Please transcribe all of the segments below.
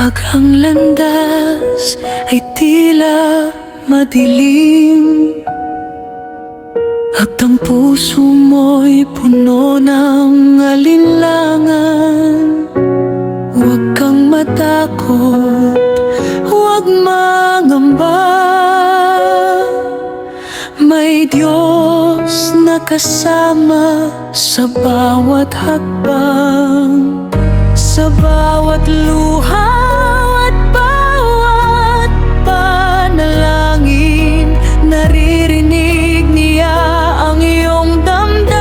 Kapag ang landas ay tila madilim at ang puso mo'y puno ng alinlangan, huwag kang matakot, huwag mangamba. May Diyos na kasama sa bawat hakbang, sa bawat luha at bawat panalangin. Naririnig niya ang iyong damdamin.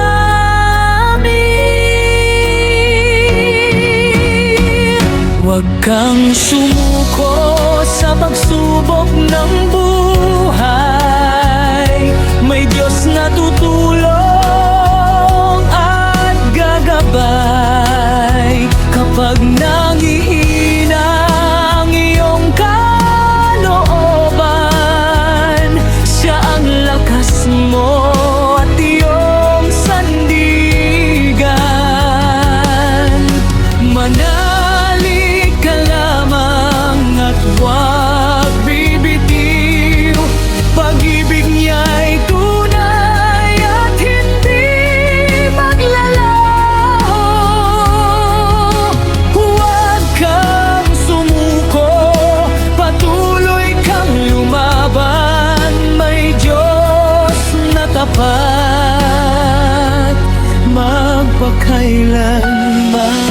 Huwag kang sumuko sa pagsubok ng buhay. May Diyos na tutulong at gagabay. Kapag nanghihina ang iyong kalooban, siya ang lakas mo at iyong sandigan. Manalig ka lamang at huwag bibitiw. Pag-ibig niya'y tunay at hindi maglalaho. Huwag kang sumuko, patuloy kang lumaban. May Diyos na tapat magpakailanman.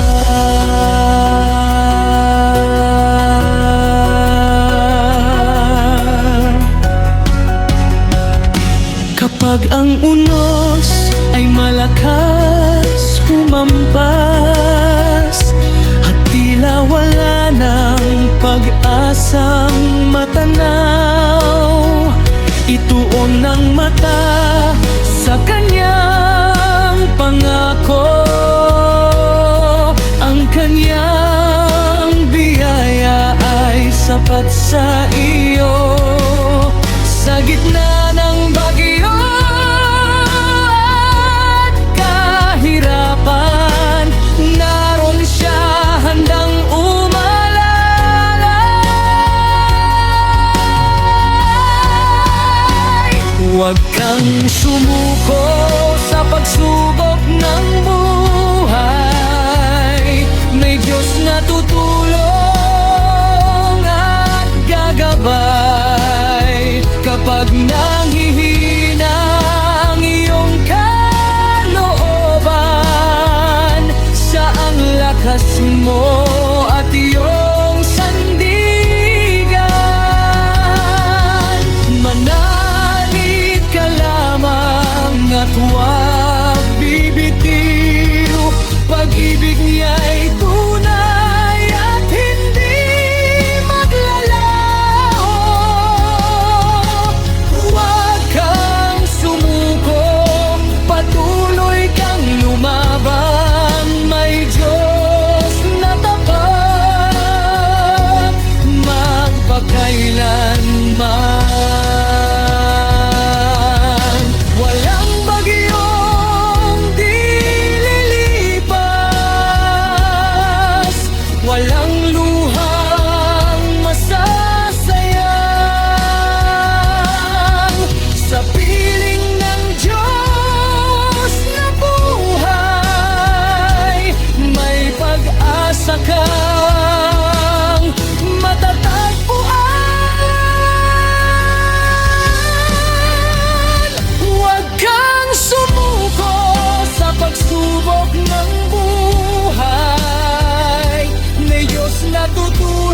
Kapag ang unos ay malakas humampas at tila wala ng pag-asang matanaw, ituon ng mata sa kanyang pangako. Ang kanyang biyaya ay sapat sa iyo. Sa gitna ng bagyo at kahirapan, naroon siya handang umalalay. Huwag kang sumuko sa pagsubok ng buhay. May Diyos na tutulong at gagabay. Kapag nanghihina ang iyong kalooban, siya ang lakas mo at iyong sandigan. Manalig ka lamang at huwag bibitiw. Pag-ibig niya'y tunay at hindi maglalaho. Huwag kang sumuko, patuloy kang lumaban. May Diyos na tapat magpakailanman. Walang bagyong di lilipas, walang luhang masasayang. Sa piling ng Diyos na buhay, may pag-asa kang matatagpuan. Huwag kang sumuko sa pagsubok ng buhay. May Diyos na tutulong